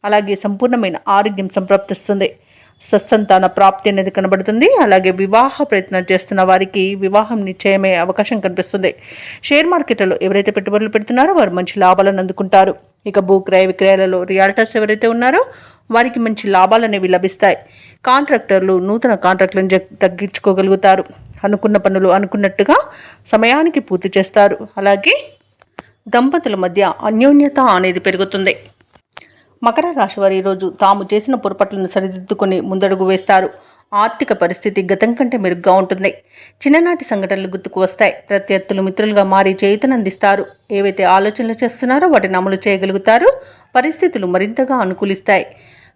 అలాగే సంపూర్ణమైన ఆరోగ్యం సంప్రాప్తిస్తుంది. సత్సంతాన ప్రాప్తి అనేది కనబడుతుంది. అలాగే వివాహ ప్రయత్నం చేస్తున్న వారికి వివాహం నిశ్చయమే అవకాశం కనిపిస్తుంది. షేర్ మార్కెట్లలో ఎవరైతే పెట్టుబడులు పెడుతున్నారో వారు మంచి లాభాలను అందుకుంటారు. ఇక భూ క్రయ విక్రయాలలో రియాల్టర్స్ ఎవరైతే ఉన్నారో వారికి మంచి లాభాలు అనేవి లభిస్తాయి. కాంట్రాక్టర్లు నూతన కాంట్రాక్టులను తగ్గించుకోగలుగుతారు. అనుకున్న పనులు అనుకున్నట్టుగా సమయానికి పూర్తి చేస్తారు. అలాగే దంపతుల మధ్య అన్యోన్యత అనేది పెరుగుతుంది. మకర రాశి వారు ఈరోజు తాము చేసిన పొరపాట్లను సరిదిద్దుకొని ముందడుగు వేస్తారు. ఆర్థిక పరిస్థితి గతం కంటే మెరుగ్గా ఉంటుంది. చిన్ననాటి సంఘటనలు గుర్తుకు వస్తాయి. ప్రత్యర్థులు మిత్రులుగా మారి చేయుతనందిస్తారు. ఏవైతే ఆలోచనలు చేస్తున్నారో వాటిని అమలు చేయగలుగుతారు. పరిస్థితులు మరింతగా అనుకూలిస్తాయి.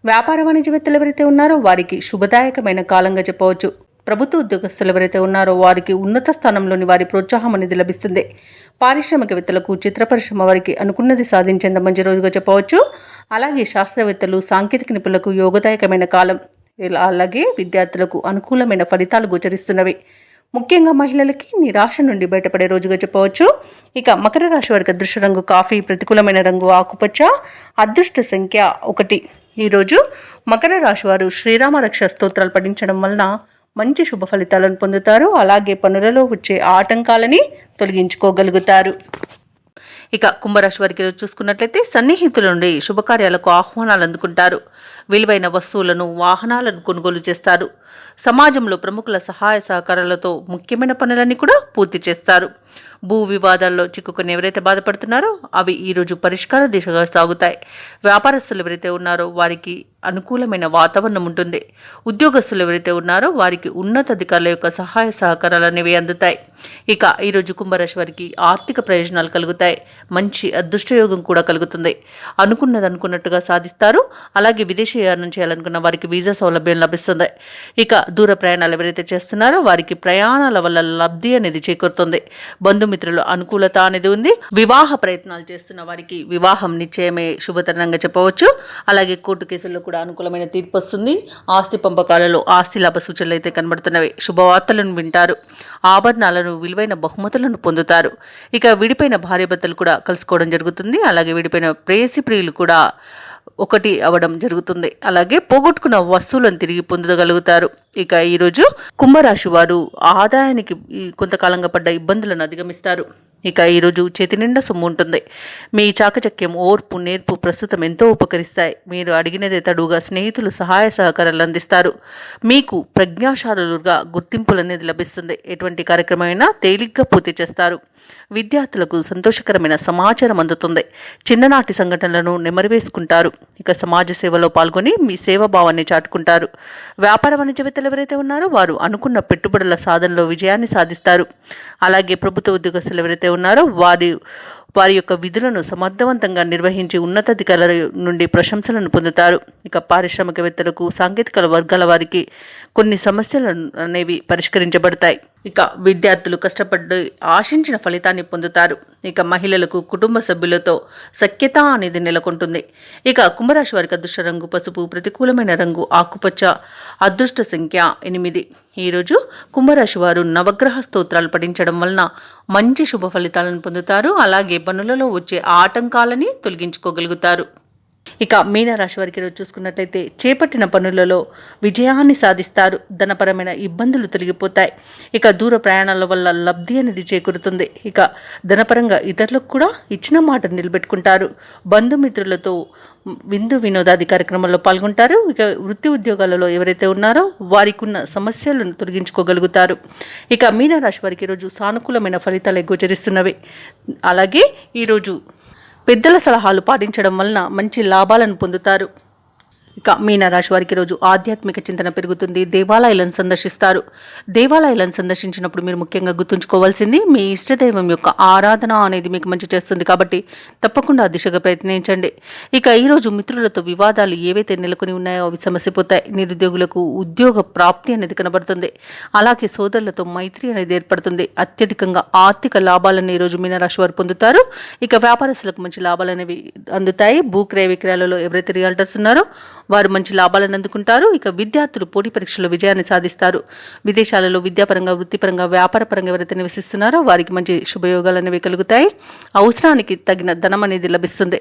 వ్యాపార వాణిజ్యవేత్తలు ఎవరైతే ఉన్నారో వారికి శుభదాయకమైన కాలంగా చెప్పవచ్చు. ప్రభుత్వ ఉద్యోగస్తులు ఎవరైతే ఉన్నారో వారికి ఉన్నత స్థానంలోని వారి ప్రోత్సాహం అనేది లభిస్తుంది. పారిశ్రామికవేత్తలకు చిత్ర పరిశ్రమ వారికి అనుకున్నది సాధించేంత మంచి రోజుగా చెప్పవచ్చు. అలాగే శాస్త్రవేత్తలు సాంకేతిక నిపుణులకు యోగదాయకమైన కాలం. అలాగే విద్యార్థులకు అనుకూలమైన ఫలితాలు గోచరిస్తున్నవి. ముఖ్యంగా మహిళలకి నిరాశ నుండి బయటపడే రోజుగా చెప్పవచ్చు. ఇక మకర రాశి వారికి అదృష్ట రంగు కాఫీ, ప్రతికూలమైన రంగు ఆకుపచ్చ, అదృష్ట సంఖ్య 1. ఈరోజు మకర రాశి వారు శ్రీరామ రక్ష స్తోత్రాలు పఠించడం వలన మంచి శుభ ఫలితాలను పొందుతారు. అలాగే పనులలో వచ్చే ఆటంకాలని తొలగించుకోగలుగుతారు. ఇక కుంభరాశి వారికి చూసుకున్నట్లయితే సన్నిహితుల నుండి శుభకార్యాలకు ఆహ్వానాలు అందుకుంటారు. విలువైన వస్తువులను, వాహనాలను కొనుగోలు చేస్తారు. సమాజంలో ప్రముఖుల సహాయ సహకారాలతో ముఖ్యమైన పనులన్నీ కూడా పూర్తి చేస్తారు. భూ వివాదాల్లో చిక్కుకుని ఎవరైతే బాధపడుతున్నారో అవి ఈరోజు పరిష్కార దిశగా సాగుతాయి. వ్యాపారస్తులు ఎవరైతే ఉన్నారో వారికి అనుకూలమైన వాతావరణం ఉంటుంది. ఉద్యోగస్తులు ఎవరైతే ఉన్నారో వారికి ఉన్నతాధికారుల యొక్క సహాయ సహకారాలు అనేవి అందుతాయి. ఇక ఈరోజు కుంభరాశి వారికి ఆర్థిక ప్రయోజనాలు కలుగుతాయి. మంచి అదృష్టయోగం కూడా కలుగుతుంది. అనుకున్నది అనుకున్నట్టుగా సాధిస్తారు. అలాగే విదేశీయానం చేయాలనుకున్న వారికి వీసా సౌలభ్యం లభిస్తుంది. ఇక దూర ప్రయాణాలు ఎవరైతే చేస్తున్నారో వారికి ప్రయాణాల వల్ల లబ్ధి అనేది చేకూరుతుంది. బంధుమిత్రుల అనుకూలత అనేది ఉంది. వివాహ ప్రయత్నాలు చేస్తున్న వారికి వివాహం నిశ్చయమే శుభతరంగా చెప్పవచ్చు. అలాగే కోర్టు కేసుల్లో కూడా అనుకూలమైన తీర్పు వస్తుంది. ఆస్తి పంపకాలలో ఆస్తి లాభ సూచనలు అయితే కనబడుతున్నవి. శుభవార్తలను వింటారు. ఆభరణాలను, విలువైన బహుమతులను పొందుతారు. ఇక విడిపోయిన భార్యాభర్తలు కూడా కలుసుకోవడం జరుగుతుంది. అలాగే విడిపోయిన ప్రేయసి ప్రియులు కూడా ఒకటి అవడం జరుగుతుంది. అలాగే పోగొట్టుకున్న వస్తువులను తిరిగి పొందగలుగుతారు. ఇక ఈరోజు కుంభరాశి వారు ఆదాయానికి కొంతకాలంగా పడ్డ ఇబ్బందులను అధిగమిస్తారు. ఇక ఈరోజు చేతి నిండా సొమ్ము ఉంటుంది. మీ చాకచక్యం, ఓర్పు, నేర్పు ప్రస్తుతం ఎంతో ఉపకరిస్తాయి. మీరు అడిగినదే తడుగా స్నేహితులు సహాయ సహకారాలు అందిస్తారు. మీకు ప్రజ్ఞాశాలుగా గుర్తింపులు అనేది లభిస్తుంది. ఎటువంటి కార్యక్రమమైనా తేలిగ్గా పూర్తి చేస్తారు. విద్యార్థులకు సంతోషకరమైన సమాచారం అందుతుంది. చిన్ననాటి సంఘటనలను నెమరువేసుకుంటారు. ఇక సమాజ సేవలో పాల్గొని మీ సేవాభావాన్ని చాటుకుంటారు. వ్యాపార వాణిజ్యవేత్తలు ఎవరైతే ఉన్నారో వారు అనుకున్న పెట్టుబడుల సాధనలో విజయాన్ని సాధిస్తారు. అలాగే ప్రభుత్వ ఉద్యోగస్తులు ఎవరైతే ఉన్నారో వారి యొక్క విధులను సమర్థవంతంగా నిర్వహించి ఉన్నతాధికారుల నుండి ప్రశంసలను పొందుతారు. ఇక పారిశ్రామికవేత్తలకు, సాంకేతిక వర్గాల వారికి కొన్ని సమస్యలు అనేవి పరిష్కరించబడతాయి. ఇక విద్యార్థులు కష్టపడి ఆశించిన ఫలితాన్ని పొందుతారు. ఇక మహిళలకు కుటుంబ సభ్యులతో సఖ్యత అనేది నెలకొంటుంది. ఇక కుంభరాశి వారికి అదృష్ట రంగు పసుపు, ప్రతికూలమైన రంగు ఆకుపచ్చ, అదృష్ట సంఖ్య 8. ఈరోజు కుంభరాశి వారు నవగ్రహ స్తోత్రాలు పఠించడం వలన మంచి శుభ ఫలితాలను పొందుతారు. అలాగే పనులలో వచ్చే ఆటంకాలని తొలగించుకోగలుగుతారు. ఇక మీనరాశి వారికి ఈరోజు చూసుకున్నట్లయితే చేపట్టిన పనులలో విజయాన్ని సాధిస్తారు. ధనపరమైన ఇబ్బందులు తొలగిపోతాయి. ఇక దూర ప్రయాణాల వల్ల లబ్ధి అనేది చేకూరుతుంది. ఇక ధనపరంగా ఇతరులకు కూడా ఇచ్చిన మాట నిలబెట్టుకుంటారు. బంధుమిత్రులతో విందు వినోదాది కార్యక్రమాల్లో పాల్గొంటారు. ఇక వృత్తి ఉద్యోగాలలో ఎవరైతే ఉన్నారో వారికి ఉన్న సమస్యలను తొలగించుకోగలుగుతారు. ఇక మీనరాశి వారికి ఈరోజు సానుకూలమైన ఫలితాలు గోచరిస్తున్నవి. అలాగే ఈరోజు పెద్దల సలహాలు పాటించడం వలన మంచి లాభాలను పొందుతారు. ఇక మీనరాశి వారికి రోజు ఆధ్యాత్మిక చింతన పెరుగుతుంది. దేవాలయాలను సందర్శిస్తారు. దేవాలయాలను సందర్శించినప్పుడు మీరు ముఖ్యంగా గుర్తుంచుకోవాల్సింది మీ ఇష్టదైవం యొక్క ఆరాధన అనేది మీకు మంచి చేస్తుంది. కాబట్టి తప్పకుండా ఆ దిశగా ప్రయత్నించండి. ఇక ఈరోజు మిత్రులతో వివాదాలు ఏవైతే నెలకొని ఉన్నాయో అవి సమస్యపోతాయి. నిరుద్యోగులకు ఉద్యోగ ప్రాప్తి అనేది కనబడుతుంది. అలాగే సోదరులతో మైత్రి అనేది ఏర్పడుతుంది. అత్యధికంగా ఆర్థిక లాభాలను ఈరోజు మీనరాశి వారు పొందుతారు. ఇక వ్యాపారస్తులకు మంచి లాభాలు అనేవి అందుతాయి. భూక్రయ విక్రయాలలో ఎవరైతే రియల్టర్స్ ఉన్నారో వారు మంచి లాభాలను అందుకుంటారు. ఇక విద్యార్థులు పోటీ పరీక్షల్లో విజయాన్ని సాధిస్తారు. విదేశాలలో విద్యాపరంగా, వృత్తిపరంగా, వ్యాపారపరంగా ఎవరైతే నివసిస్తున్నారో వారికి మంచి శుభయోగాలు అనేవి కలుగుతాయి. అవసరానికి తగిన ధనం అనేది లభిస్తుంది.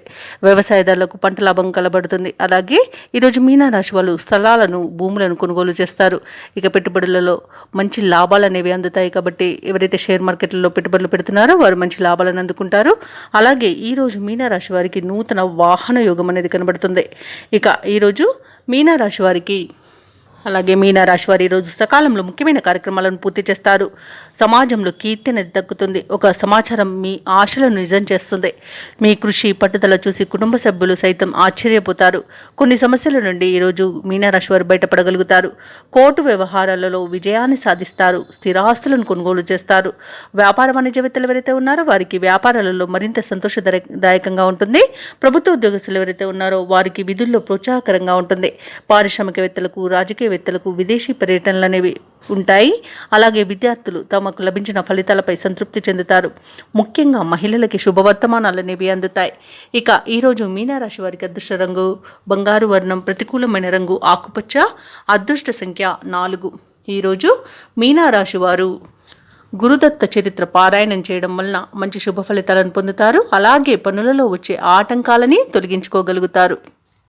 వ్యవసాయదారులకు పంట లాభం కలబడుతుంది. అలాగే ఈరోజు మీనరాశి వాళ్ళు స్థలాలను, భూములను కొనుగోలు చేస్తారు. ఇక పెట్టుబడులలో మంచి లాభాలు అనేవి అందుతాయి. కాబట్టి ఎవరైతే షేర్ మార్కెట్లలో పెట్టుబడులు పెడుతున్నారో వారు మంచి లాభాలను అందుకుంటారు. అలాగే ఈరోజు మీనరాశి వారికి నూతన వాహన యోగం అనేది కనబడుతుంది. ఇక ఈరోజు మీనరాశి వారికి మీనరాశి వారు ఈరోజు సకాలంలో ముఖ్యమైన కార్యక్రమాలను పూర్తి చేస్తారు. సమాజంలో కీర్తి అనేది దక్కుతుంది. ఒక సమాచారం మీ ఆశలను నిజం చేస్తుంది. మీ కృషి, పట్టుదల చూసి కుటుంబ సభ్యులు సైతం ఆశ్చర్యపోతారు. కొన్ని సమస్యల నుండి ఈరోజు మీనరాశి వారు బయటపడగలుగుతారు. కోర్టు వ్యవహారాలలో విజయాన్ని సాధిస్తారు. స్థిరాస్తులను కొనుగోలు చేస్తారు. వ్యాపార వాణిజ్యవేత్తలు ఎవరైతే ఉన్నారో వారికి వ్యాపారాలలో మరింత సంతోషదాయకంగా ఉంటుంది. ప్రభుత్వ ఉద్యోగస్తులు ఎవరైతే ఉన్నారో వారికి విధుల్లో ప్రోత్సాహకరంగా ఉంటుంది. పారిశ్రామికవేత్తలకు, రాజకీయవేత్తలకు విదేశీ పర్యటనలు అనేవి ఉంటాయి. అలాగే విద్యార్థులు తమకు లభించిన ఫలితాలపై సంతృప్తి చెందుతారు. ముఖ్యంగా మహిళలకి శుభవర్తమానాలు అనేవి అందుతాయి. ఇక ఈరోజు మీనరాశి వారికి అదృష్ట రంగు బంగారు వర్ణం, ప్రతికూలమైన రంగు ఆకుపచ్చ, అదృష్ట సంఖ్య 4. ఈరోజు మీనరాశి వారు గురుదత్త చరిత్ర పారాయణం చేయడం వలన మంచి శుభ ఫలితాలను పొందుతారు. అలాగే పనులలో వచ్చే ఆటంకాలని తొలగించుకోగలుగుతారు.